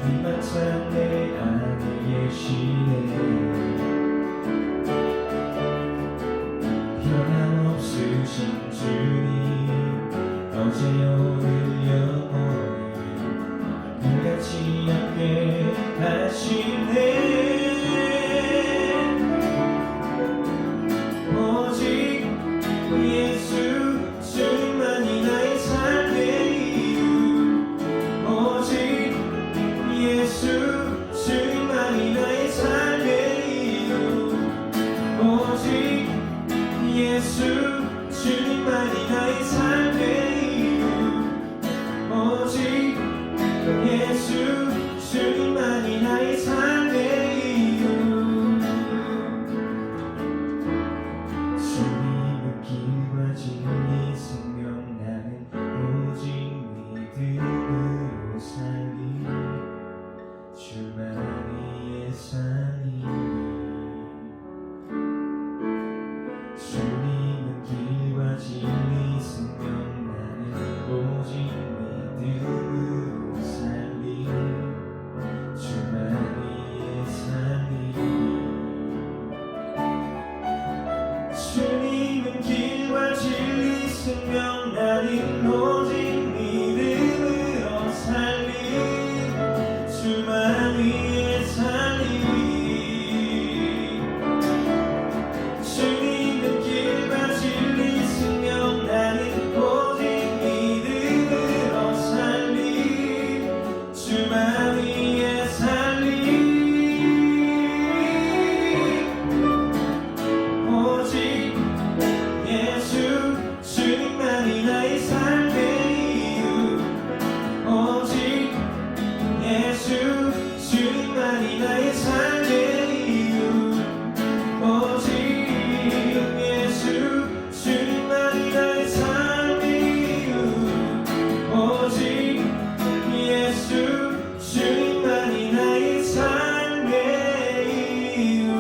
이마찬 내 안에 계시네. 변함없으신 주님, 어제 오늘 영원히 끝같이 함께 하시네. 오직 예수 주님만이 나의 삶의 이유. 오직 예수 주님만이 나의 삶의 이유. 오직 예수 주님만이 나의 삶의 이유. 오직 예수 주님만이 나의 삶의 이유. 주님은 길과 진리 생명, 나는 오직 믿음으로 살리. 주만이 예산이. 주님은 길과 진리 생명, 나는 오직 믿음으로 살리. 주만이 예산이. 주님은 길과 진리 생명, 나는 오직 믿음으로 살리. 주만이 예산이. 주님은 길과 진리 생명, 나는 오직 믿음으로 살리. 주만이 예산이. 오직 예수 주님만이 나의 삶의 이유. 오직 예수 주님만이 나의 삶의 이유. 오직 예수 주님만이 나의 삶의 이유. 오직 예수 주님만이 나의 삶의 이유.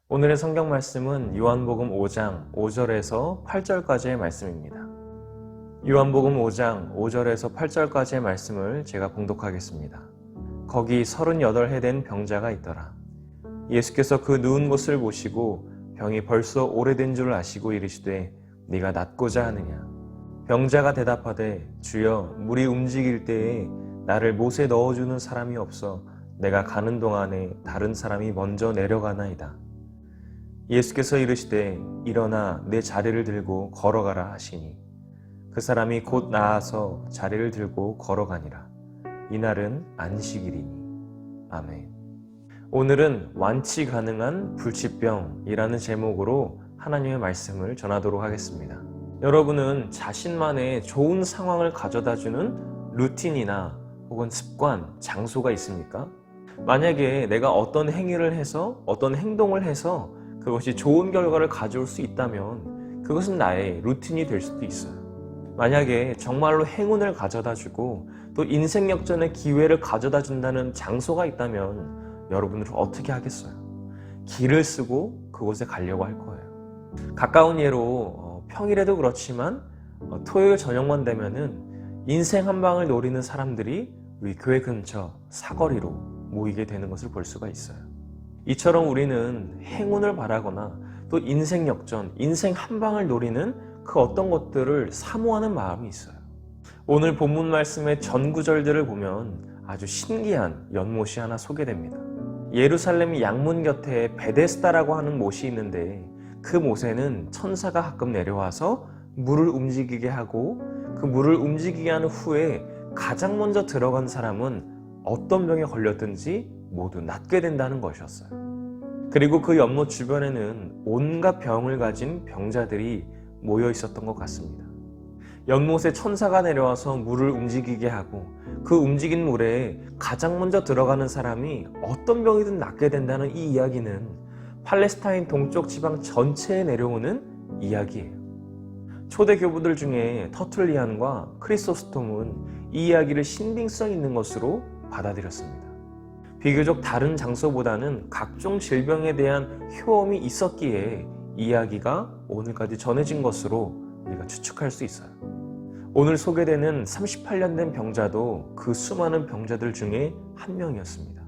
오늘의 성경 말씀은 요한복음 5장 5절에서 8절까지의 말씀입니다. 요한복음 5장 5절에서 8절까지의 말씀을 제가 봉독하겠습니다. 거기 38해 된 병자가 있더라. 예수께서 그 누운 곳을 보시고 병이 벌써 오래된 줄 아시고 이르시되 네가 낫고자 하느냐. 병자가 대답하되 주여, 물이 움직일 때에 나를 못에 넣어주는 사람이 없어 내가 가는 동안에 다른 사람이 먼저 내려가나이다. 예수께서 이르시되 일어나 내 자리를 들고 걸어가라 하시니 그 사람이 곧 나아서 자리를 들고 걸어가니라. 이날은 안식일이니. 아멘. 오늘은 완치 가능한 불치병이라는 제목으로 하나님의 말씀을 전하도록 하겠습니다. 여러분은 자신만의 좋은 상황을 가져다주는 루틴이나 혹은 습관, 장소가 있습니까? 만약에 내가 어떤 행위를 해서, 어떤 행동을 해서 그것이 좋은 결과를 가져올 수 있다면 그것은 나의 루틴이 될 수도 있어요. 만약에 정말로 행운을 가져다주고 또 인생 역전의 기회를 가져다준다는 장소가 있다면 여러분들은 어떻게 하겠어요? 길을 쓰고 그곳에 가려고 할 거예요. 가까운 예로 평일에도 그렇지만 토요일 저녁만 되면은 인생 한 방을 노리는 사람들이 우리 교회 근처 사거리로 모이게 되는 것을 볼 수가 있어요. 이처럼 우리는 행운을 바라거나 또 인생 역전, 인생 한 방을 노리는 그 어떤 것들을 사모하는 마음이 있어요. 오늘 본문 말씀의 전 구절들을 보면 아주 신기한 연못이 하나 소개됩니다. 예루살렘 양문 곁에 베데스다라고 하는 못이 있는데 그 못에는 천사가 가끔 내려와서 물을 움직이게 하고 그 물을 움직이게 한 후에 가장 먼저 들어간 사람은 어떤 병에 걸렸든지 모두 낫게 된다는 것이었어요. 그리고 그 연못 주변에는 온갖 병을 가진 병자들이 모여 있었던 것 같습니다. 연못에 천사가 내려와서 물을 움직이게 하고 그 움직인 물에 가장 먼저 들어가는 사람이 어떤 병이든 낫게 된다는 이 이야기는 팔레스타인 동쪽 지방 전체에 내려오는 이야기예요. 초대 교부들 중에 터툴리안과 크리소스톰은 이 이야기를 신빙성 있는 것으로 받아들였습니다. 비교적 다른 장소보다는 각종 질병에 대한 효험이 있었기에 이야기가 오늘까지 전해진 것으로 우리가 추측할 수 있어요. 오늘 소개되는 38년 된 병자도 그 수많은 병자들 중에 한 명이었습니다.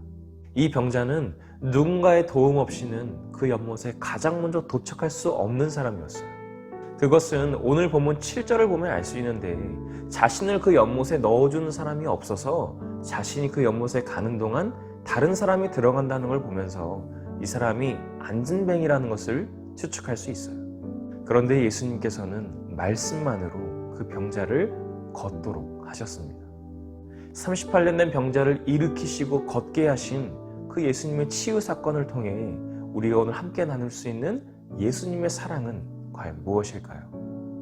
이 병자는 누군가의 도움 없이는 그 연못에 가장 먼저 도착할 수 없는 사람이었어요. 그것은 오늘 본문 7절을 보면 알 수 있는데, 자신을 그 연못에 넣어주는 사람이 없어서 자신이 그 연못에 가는 동안 다른 사람이 들어간다는 걸 보면서 이 사람이 안진뱅이라는 것을 추측할 수 있어요. 그런데 예수님께서는 말씀만으로 그 병자를 걷도록 하셨습니다. 38년 된 병자를 일으키시고 걷게 하신 그 예수님의 치유 사건을 통해 우리가 오늘 함께 나눌 수 있는 예수님의 사랑은 과연 무엇일까요?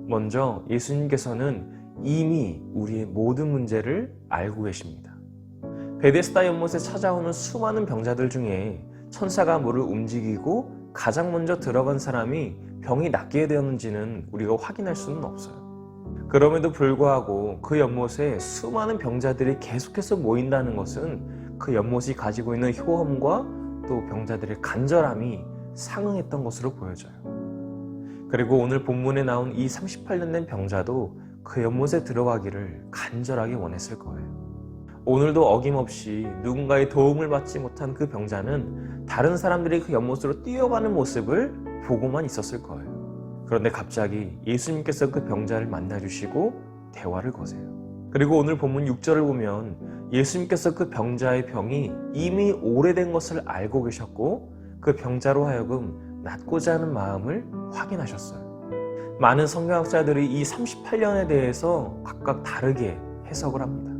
먼저 예수님께서는 이미 우리의 모든 문제를 알고 계십니다. 베데스다 연못에 찾아오는 수많은 병자들 중에 천사가 물을 움직이고 가장 먼저 들어간 사람이 병이 낫게 되었는지는 우리가 확인할 수는 없어요. 그럼에도 불구하고 그 연못에 수많은 병자들이 계속해서 모인다는 것은 그 연못이 가지고 있는 효험과 또 병자들의 간절함이 상응했던 것으로 보여져요. 그리고 오늘 본문에 나온 이 38년 된 병자도 그 연못에 들어가기를 간절하게 원했을 거예요. 오늘도 어김없이 누군가의 도움을 받지 못한 그 병자는 다른 사람들이 그 연못으로 뛰어가는 모습을 보고만 있었을 거예요. 그런데 갑자기 예수님께서 그 병자를 만나주시고 대화를 거세요. 그리고 오늘 본문 6절을 보면 예수님께서 그 병자의 병이 이미 오래된 것을 알고 계셨고 그 병자로 하여금 낫고자 하는 마음을 확인하셨어요. 많은 성경학자들이 이 38년에 대해서 각각 다르게 해석을 합니다.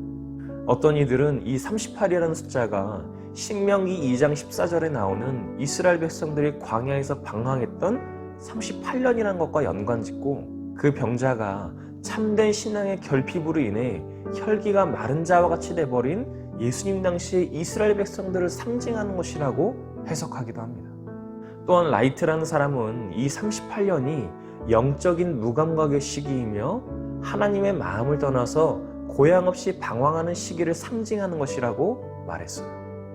어떤 이들은 이 38이라는 숫자가 신명기 2장 14절에 나오는 이스라엘 백성들이 광야에서 방황했던 38년이라는 것과 연관짓고 그 병자가 참된 신앙의 결핍으로 인해 혈기가 마른 자와 같이 돼버린 예수님 당시의 이스라엘 백성들을 상징하는 것이라고 해석하기도 합니다. 또한 라이트라는 사람은 이 38년이 영적인 무감각의 시기이며 하나님의 마음을 떠나서 고향 없이 방황하는 시기를 상징하는 것이라고 말했어요.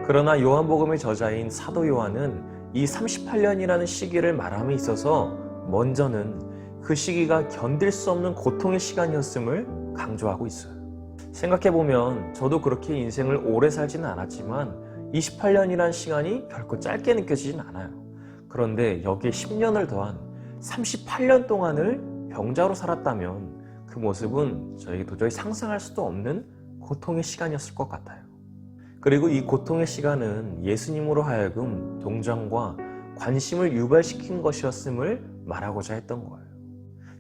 그러나 요한복음의 저자인 사도 요한은 이 38년이라는 시기를 말함에 있어서 먼저는 그 시기가 견딜 수 없는 고통의 시간이었음을 강조하고 있어요. 생각해보면 저도 그렇게 인생을 오래 살지는 않았지만 28년이라는 시간이 결코 짧게 느껴지진 않아요. 그런데 여기에 10년을 더한 38년 동안을 병자로 살았다면 그 모습은 저에게 도저히 상상할 수도 없는 고통의 시간이었을 것 같아요. 그리고 이 고통의 시간은 예수님으로 하여금 동정과 관심을 유발시킨 것이었음을 말하고자 했던 거예요.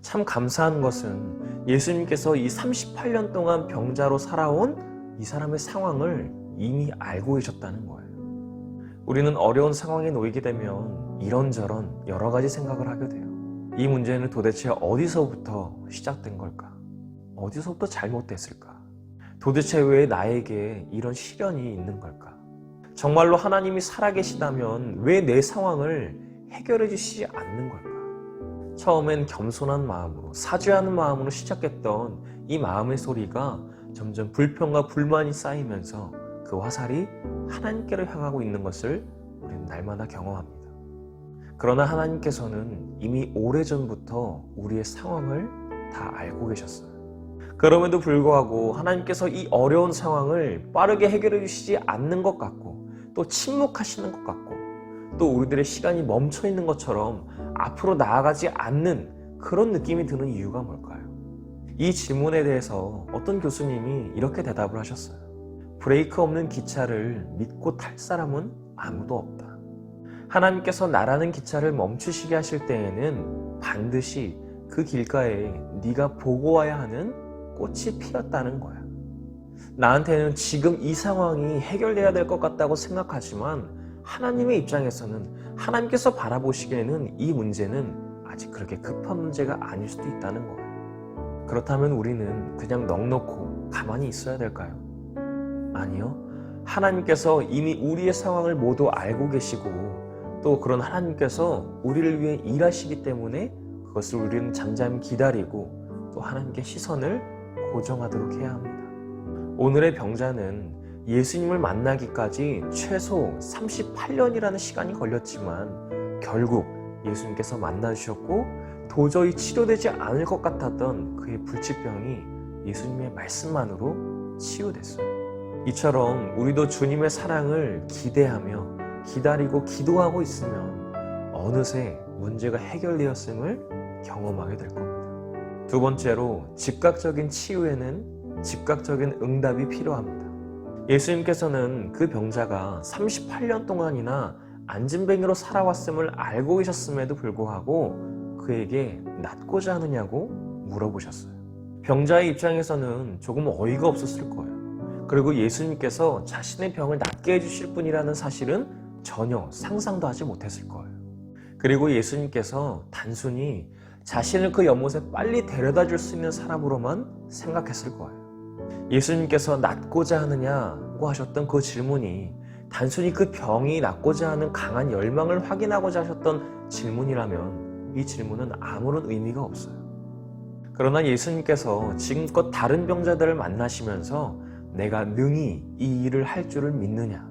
참 감사한 것은 예수님께서 이 38년 동안 병자로 살아온 이 사람의 상황을 이미 알고 계셨다는 거예요. 우리는 어려운 상황에 놓이게 되면 이런저런 여러 가지 생각을 하게 돼요. 이 문제는 도대체 어디서부터 시작된 걸까? 어디서부터 잘못됐을까? 도대체 왜 나에게 이런 시련이 있는 걸까? 정말로 하나님이 살아계시다면 왜 내 상황을 해결해 주시지 않는 걸까? 처음엔 겸손한 마음으로, 사죄하는 마음으로 시작했던 이 마음의 소리가 점점 불평과 불만이 쌓이면서 그 화살이 하나님께로 향하고 있는 것을 우리는 날마다 경험합니다. 그러나 하나님께서는 이미 오래전부터 우리의 상황을 다 알고 계셨어요. 그럼에도 불구하고 하나님께서 이 어려운 상황을 빠르게 해결해 주시지 않는 것 같고 또 침묵하시는 것 같고 또 우리들의 시간이 멈춰 있는 것처럼 앞으로 나아가지 않는 그런 느낌이 드는 이유가 뭘까요? 이 질문에 대해서 어떤 교수님이 이렇게 대답을 하셨어요. 브레이크 없는 기차를 믿고 탈 사람은 아무도 없다. 하나님께서 나라는 기차를 멈추시게 하실 때에는 반드시 그 길가에 네가 보고 와야 하는 꽃이 피었다는 거야. 나한테는 지금 이 상황이 해결돼야 될 것 같다고 생각하지만 하나님의 입장에서는 하나님께서 바라보시기에는 이 문제는 아직 그렇게 급한 문제가 아닐 수도 있다는 거예요. 그렇다면 우리는 그냥 넋놓고 가만히 있어야 될까요? 아니요. 하나님께서 이미 우리의 상황을 모두 알고 계시고 또 그런 하나님께서 우리를 위해 일하시기 때문에 그것을 우리는 잠잠히 기다리고 또 하나님께 시선을 고정하도록 해야 합니다. 오늘의 병자는 예수님을 만나기까지 최소 38년이라는 시간이 걸렸지만 결국 예수님께서 만나주셨고 도저히 치료되지 않을 것 같았던 그의 불치병이 예수님의 말씀만으로 치유됐어요. 이처럼 우리도 주님의 사랑을 기대하며 기다리고 기도하고 있으면 어느새 문제가 해결되었음을 경험하게 될 겁니다. 두 번째로, 즉각적인 치유에는 즉각적인 응답이 필요합니다. 예수님께서는 그 병자가 38년 동안이나 안진뱅이로 살아왔음을 알고 계셨음에도 불구하고 그에게 낫고자 하느냐고 물어보셨어요. 병자의 입장에서는 조금 어이가 없었을 거예요. 그리고 예수님께서 자신의 병을 낫게 해주실 분이라는 사실은 전혀 상상도 하지 못했을 거예요. 그리고 예수님께서 단순히 자신을 그 연못에 빨리 데려다 줄 수 있는 사람으로만 생각했을 거예요. 예수님께서 낫고자 하느냐고 하셨던 그 질문이 단순히 그 병이 낫고자 하는 강한 열망을 확인하고자 하셨던 질문이라면 이 질문은 아무런 의미가 없어요. 그러나 예수님께서 지금껏 다른 병자들을 만나시면서 내가 능히 이 일을 할 줄을 믿느냐,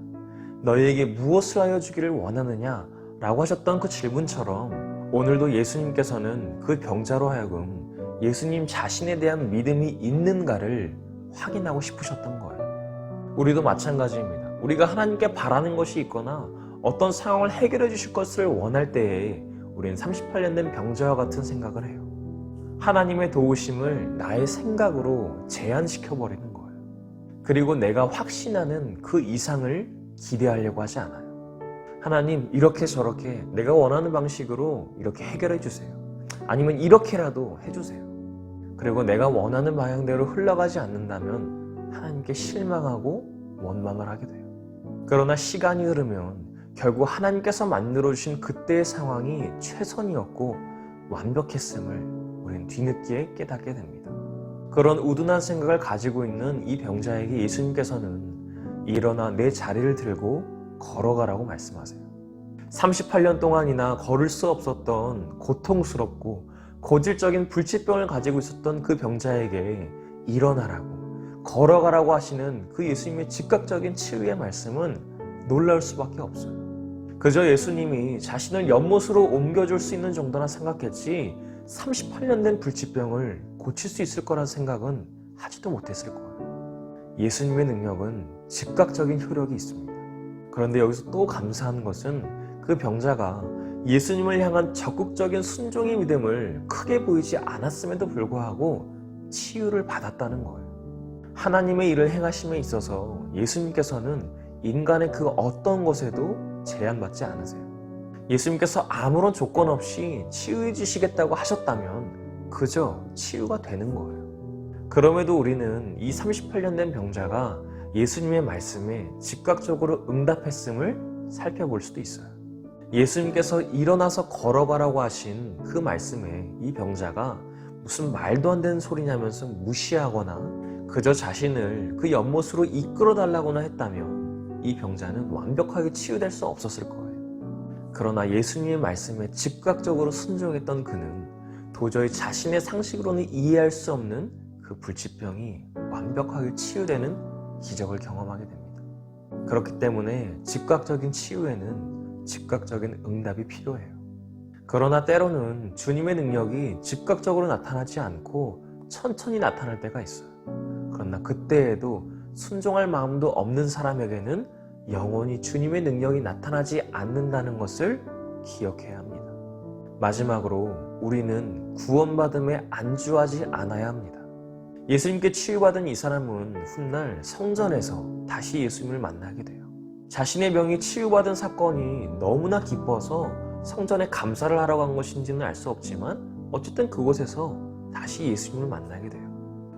너희에게 무엇을 하여 주기를 원하느냐 라고 하셨던 그 질문처럼 오늘도 예수님께서는 그 병자로 하여금 예수님 자신에 대한 믿음이 있는가를 확인하고 싶으셨던 거예요. 우리도 마찬가지입니다. 우리가 하나님께 바라는 것이 있거나 어떤 상황을 해결해 주실 것을 원할 때에 우리는 38년 된 병자와 같은 생각을 해요. 하나님의 도우심을 나의 생각으로 제한시켜버리는 거예요. 그리고 내가 확신하는 그 이상을 기대하려고 하지 않아요. 하나님, 이렇게 저렇게 내가 원하는 방식으로 이렇게 해결해 주세요. 아니면 이렇게라도 해주세요. 그리고 내가 원하는 방향대로 흘러가지 않는다면 하나님께 실망하고 원망을 하게 돼요. 그러나 시간이 흐르면 결국 하나님께서 만들어주신 그때의 상황이 최선이었고 완벽했음을 우리는 뒤늦게 깨닫게 됩니다. 그런 우둔한 생각을 가지고 있는 이 병자에게 예수님께서는 일어나 내 자리를 들고 걸어가라고 말씀하세요. 38년 동안이나 걸을 수 없었던 고통스럽고 고질적인 불치병을 가지고 있었던 그 병자에게 일어나라고, 걸어가라고 하시는 그 예수님의 즉각적인 치유의 말씀은 놀라울 수밖에 없어요. 그저 예수님이 자신을 연못으로 옮겨줄 수 있는 정도나 생각했지 38년 된 불치병을 고칠 수 있을 거라는 생각은 하지도 못했을 거예요. 예수님의 능력은 즉각적인 효력이 있습니다. 그런데 여기서 또 감사한 것은 그 병자가 예수님을 향한 적극적인 순종의 믿음을 크게 보이지 않았음에도 불구하고 치유를 받았다는 거예요. 하나님의 일을 행하심에 있어서 예수님께서는 인간의 그 어떤 것에도 제한받지 않으세요. 예수님께서 아무런 조건 없이 치유해 주시겠다고 하셨다면 그저 치유가 되는 거예요. 그럼에도 우리는 이 38년 된 병자가 예수님의 말씀에 즉각적으로 응답했음을 살펴볼 수도 있어요. 예수님께서 일어나서 걸어가라고 하신 그 말씀에 이 병자가 무슨 말도 안 되는 소리냐면서 무시하거나 그저 자신을 그 연못으로 이끌어 달라고나 했다면 이 병자는 완벽하게 치유될 수 없었을 거예요. 그러나 예수님의 말씀에 즉각적으로 순종했던 그는 도저히 자신의 상식으로는 이해할 수 없는 그 불치병이 완벽하게 치유되는 기적을 경험하게 됩니다. 그렇기 때문에 즉각적인 치유에는 즉각적인 응답이 필요해요. 그러나 때로는 주님의 능력이 즉각적으로 나타나지 않고 천천히 나타날 때가 있어요. 그러나 그때에도 순종할 마음도 없는 사람에게는 영원히 주님의 능력이 나타나지 않는다는 것을 기억해야 합니다. 마지막으로 우리는 구원받음에 안주하지 않아야 합니다. 예수님께 치유받은 이 사람은 훗날 성전에서 다시 예수님을 만나게 돼요. 자신의 병이 치유받은 사건이 너무나 기뻐서 성전에 감사를 하러 간 것인지는 알 수 없지만 어쨌든 그곳에서 다시 예수님을 만나게 돼요.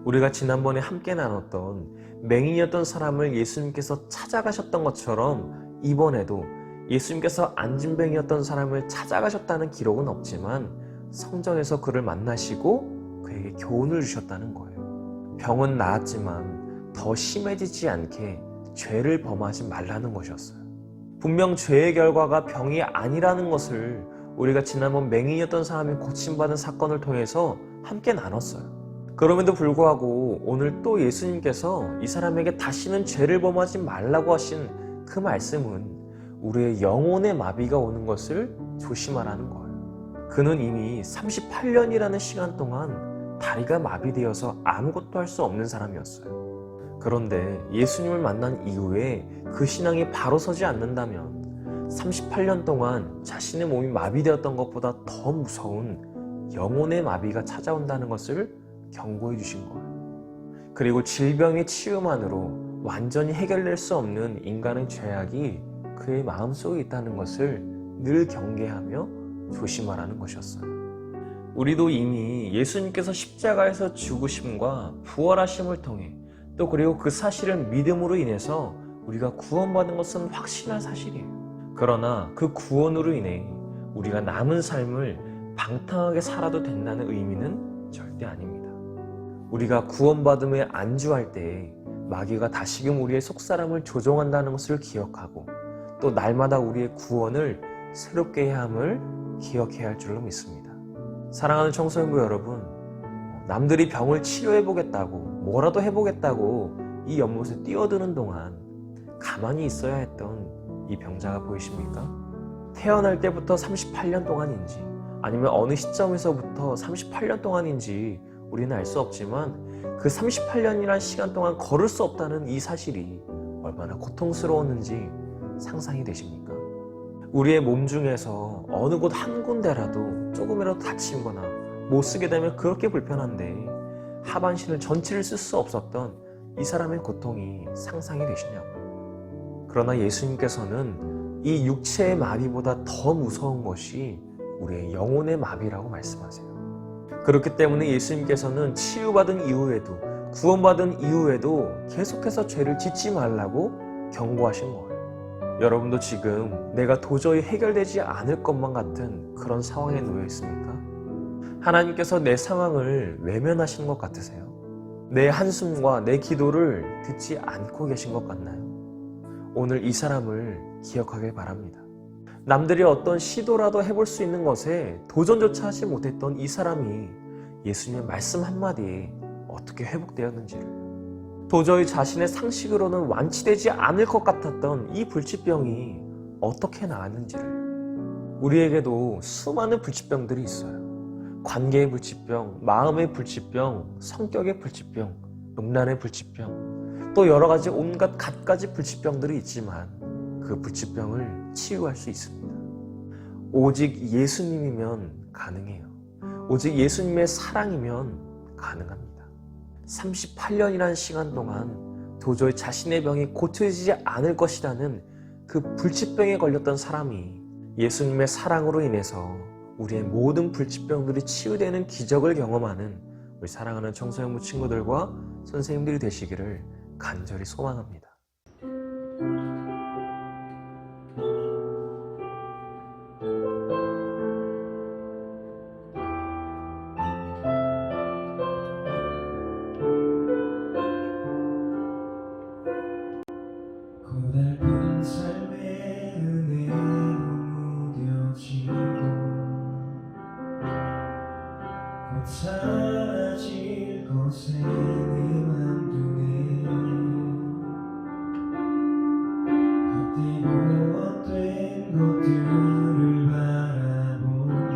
우리가 지난번에 함께 나눴던 맹인이었던 사람을 예수님께서 찾아가셨던 것처럼 이번에도 예수님께서 안진뱅이였던 사람을 찾아가셨다는 기록은 없지만 성전에서 그를 만나시고 그에게 교훈을 주셨다는 거예요. 병은 나았지만 더 심해지지 않게 죄를 범하지 말라는 것이었어요. 분명 죄의 결과가 병이 아니라는 것을 우리가 지난번 맹인이었던 사람이 고침받은 사건을 통해서 함께 나눴어요. 그럼에도 불구하고 오늘 또 예수님께서 이 사람에게 다시는 죄를 범하지 말라고 하신 그 말씀은 우리의 영혼의 마비가 오는 것을 조심하라는 거예요. 그는 이미 38년이라는 시간 동안 다리가 마비되어서 아무것도 할 수 없는 사람이었어요. 그런데 예수님을 만난 이후에 그 신앙이 바로 서지 않는다면 38년 동안 자신의 몸이 마비되었던 것보다 더 무서운 영혼의 마비가 찾아온다는 것을 경고해 주신 거예요. 그리고 질병의 치유만으로 완전히 해결될 수 없는 인간의 죄악이 그의 마음속에 있다는 것을 늘 경계하며 조심하라는 것이었어요. 우리도 이미 예수님께서 십자가에서 죽으심과 부활하심을 통해 또 그리고 그 사실을 믿음으로 인해서 우리가 구원받은 것은 확실한 사실이에요. 그러나 그 구원으로 인해 우리가 남은 삶을 방탕하게 살아도 된다는 의미는 절대 아닙니다. 우리가 구원받음에 안주할 때 마귀가 다시금 우리의 속사람을 조종한다는 것을 기억하고 또 날마다 우리의 구원을 새롭게 해야 함을 기억해야 할 줄로 믿습니다. 사랑하는 청소년부 여러분, 남들이 병을 치료해보겠다고 뭐라도 해보겠다고 이 연못에 뛰어드는 동안 가만히 있어야 했던 이 병자가 보이십니까? 태어날 때부터 38년 동안인지 아니면 어느 시점에서부터 38년 동안인지 우리는 알 수 없지만 그 38년이라는 시간 동안 걸을 수 없다는 이 사실이 얼마나 고통스러웠는지 상상이 되십니까? 우리의 몸 중에서 어느 곳 한 군데라도 조금이라도 다친 거나 못 쓰게 되면 그렇게 불편한데 하반신을 전체를 쓸 수 없었던 이 사람의 고통이 상상이 되시냐고요. 그러나 예수님께서는 이 육체의 마비보다 더 무서운 것이 우리의 영혼의 마비라고 말씀하세요. 그렇기 때문에 예수님께서는 치유받은 이후에도 구원받은 이후에도 계속해서 죄를 짓지 말라고 경고하신 거예요. 여러분도 지금 내가 도저히 해결되지 않을 것만 같은 그런 상황에 놓여 있습니까? 하나님께서 내 상황을 외면하시는 것 같으세요? 내 한숨과 내 기도를 듣지 않고 계신 것 같나요? 오늘 이 사람을 기억하길 바랍니다. 남들이 어떤 시도라도 해볼 수 있는 것에 도전조차 하지 못했던 이 사람이 예수님의 말씀 한마디에 어떻게 회복되었는지를, 도저히 자신의 상식으로는 완치되지 않을 것 같았던 이 불치병이 어떻게 나았는지를, 우리에게도 수많은 불치병들이 있어요. 관계의 불치병, 마음의 불치병, 성격의 불치병, 음란의 불치병, 또 여러 가지 온갖 갖가지 불치병들이 있지만 그 불치병을 치유할 수 있습니다. 오직 예수님이면 가능해요. 오직 예수님의 사랑이면 가능합니다. 38년이라는 시간 동안 도저히 자신의 병이 고쳐지지 않을 것이라는 그 불치병에 걸렸던 사람이 예수님의 사랑으로 인해서 우리의 모든 불치병들이 치유되는 기적을 경험하는 우리 사랑하는 청소년부 친구들과 선생님들이 되시기를 간절히 소망합니다. 고달픈 삶의 은혜로 무뎌지고 곧 사라질 것에 내 맘 두네. 헛되고 헛된 것들을 바라보며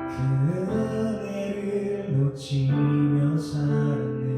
그 은혜를 놓치며 살았네.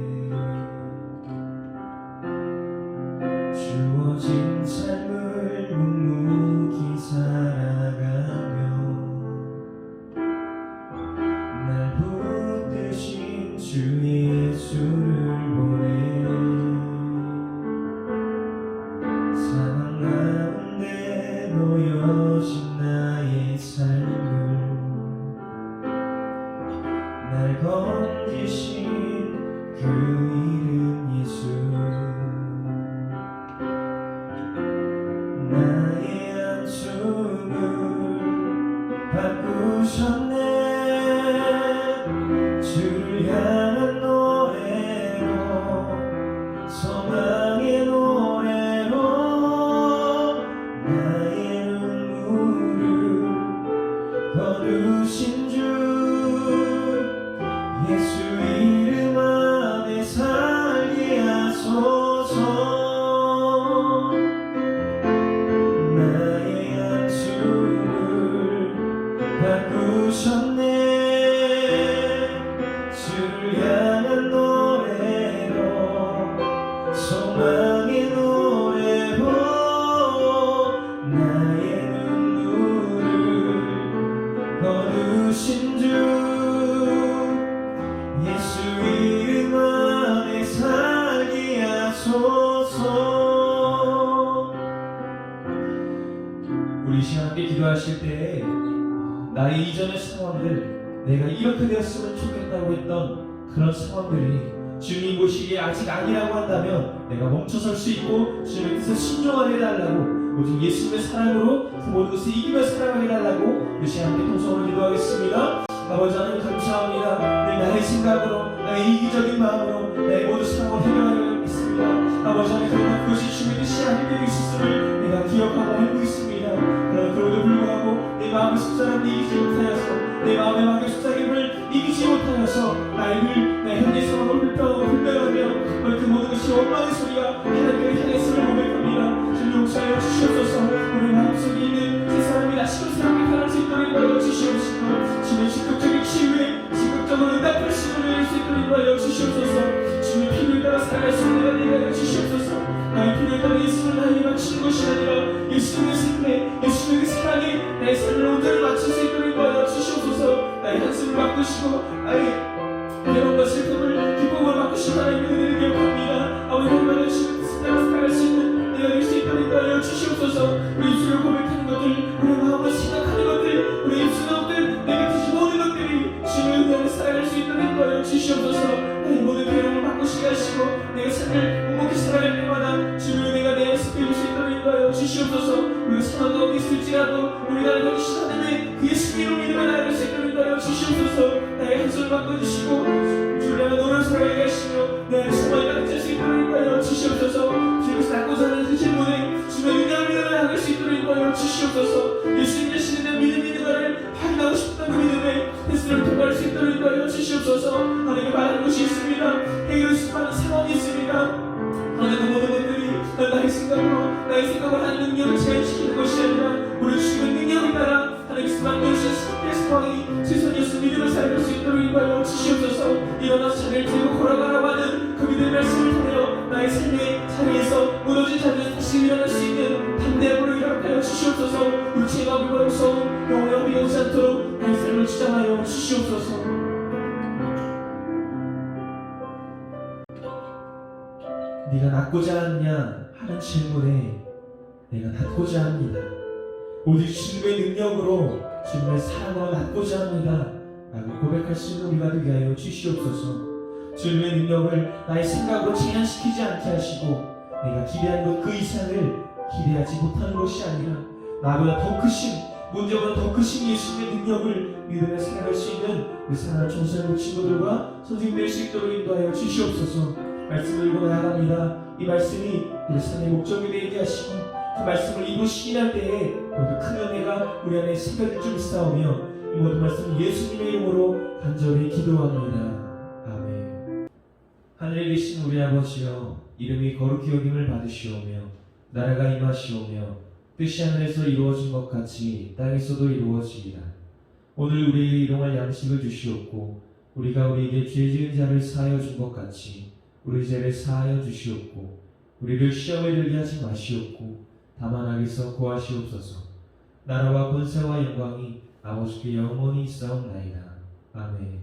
기도하실 때 나의 이전의 상황들, 내가 이렇게 되었으면 좋겠다고 했던 그런 상황들이 주님 보시기에 아직 아니라고 한다면 내가 멈춰설 수 있고 주님의 뜻에 순종하게 해달라고, 오직 예수님의 사랑으로 그 모든 것을 이기며 살아가게 해달라고 우리 시간 함께 통성으로 기도하겠습니다. 아버지 하나님 감사합니다. 나의 생각으로, 나의 이기적인 마음으로 나의 모든 상황을 해결하려고 했습니다. 아버지 하나님, 그러나 그것이 주님의 뜻이 아닌 있었음을 내가 기억하고 알고 있습니다. 그러나 그럼에도 불구하고 내 마음의 숫자를 이기지 못하여서, 내 마음의 마음의 숫자를 이기지 못하여서 나의 현재 상황을 불평하며 그 모든 것이 원망의 소리가 하나님을 향했음을 고백합니다. 주님 용서하여 주시옵소서. 우리 마음속에 있는 세 사람이 다시금 새롭게 변할 수 있도록 인도하여 주시옵시고, 주님 적극적인 치유에 적극적으로 응답할 수 있도록 인도하여 주시옵소서. 주님 필요에 따라 살아갈 수 있는 내가 되게 하여 주시옵소서. 나의 필요에 따라 예수를 나에게 맞추는 것이 아니라 예수님의 생명, 예수님의 사랑이 나의 삶을 온전히 맞출 수 있도록 인도하여 주시옵소서. 나의 한숨을 바꾸시고 나의 괴로움과 슬픔을 기쁨으로 바꾸신 하나님의 은혜를 기억합니다. 아버지 하나님의 뜻을 따라 살아갈 수 있는 내가 될 수 있도록 인도하여 주시옵소서. 우리 입술로 고백하는 것들, 우리 마음으로 생각하는 것들, 우리 입술로 내게 주신 모든 것들이 주님의 은혜를 살아갈 수 있도록 인도하여 주시옵소서. 나의 모든 괴로움을 바꾸시게 하시고 내가 삶을 묵묵히 살아갈 때마다 주님의 은혜가 내 안에 습해질 수 있도록 인도하여 주시옵소서. 우리가 상황 가운데 있을지라도 우리가 알고 계신 하나님의 그 예수의 이름으로 믿음을 나아갈 수 있도록 인도하여 주시옵소서. 나의 한숨을 바꿔주시고 주님의 노를 살아가게 하시며 내 안에 소망이 가득할 수 있도록 인도하여 주시옵소서. 주님께서 낳고자 하는 그 질문에 주님의 위대한 믿음을 나아갈 수 있도록 인도하여 주시옵소서. 예수님 자신에 대한 믿음이 있는 것을 확인하고 싶다는 그 믿음에 테스트를 통과할 수 있도록 인도하여 주시옵소서. 하나님께 말하는 것이 있습니다. 해결할 수 있는 상황이 있습니다. 하나님, 모든 것들이 나의 생각을 하는 능력을 제한시키는 것이 아니라 우리 주님의 능력을 따라 하나님께서 만들어주신 스피의 상황이 최선이었을 믿음을 살릴 수 있도록 인도하여 주시옵소서. 일어나서 자리를 들고 걸어가라고 하는 그 믿음의 말씀을 통하여 나의 삶의 자리에서 무너진 자리에서 다시 일어날 수 있는 담대함으로 일어나여 주시옵소서. 우리 죄악과 무서운 영혼의 어비 오지 않도록 나의 삶을 주장하여 주시옵소서. 네가 낫고자 하느냐 하는 질문에 내가 낫고자 합니다. 오직 주님의 능력으로, 주님의 사랑으로 낫고자 합니다 라고 고백할 수 있는 우리가 되게 하여 주시옵소서. 주님의 능력을 나의 생각으로 제한시키지 않게 하시고 내가 기대한 것 그 이상을 기대하지 못하는 것이 아니라 나보다 더 크신, 문제보다 더 크신 예수님의 능력을 믿으며 살아갈 수 있는 우리 사랑하는 청소년 친구들과 선생님 될 수 있도록 인도하여 주시옵소서. 말씀을 읽고 나아갑니다. 이 말씀이 우리 삶의 목적이 되게 하시고 그 말씀을 이루시기할 때에 모두 큰 은혜가 우리 안에 새겨질 줄 믿사오며 이 모든 말씀을 예수님의 이름으로 간절히 기도합니다. 아멘. 하늘에 계신 우리 아버지여, 이름이 거룩히 여김을 받으시오며 나라가 임하시오며 뜻이 하늘에서 이루어진 것 같이 땅에서도 이루어지리라. 오늘 우리에게 일용할 양식을 주시옵고 우리가 우리에게 죄 지은 자를 사하여 준 것 같이 우리 죄를 사하여 주시옵고 우리를 시험에 들게 하지 마시옵고 다만 악에서 구하시옵소서. 나라와 권세와 영광이 아버지께 영원히 있사옵나이다. 아멘.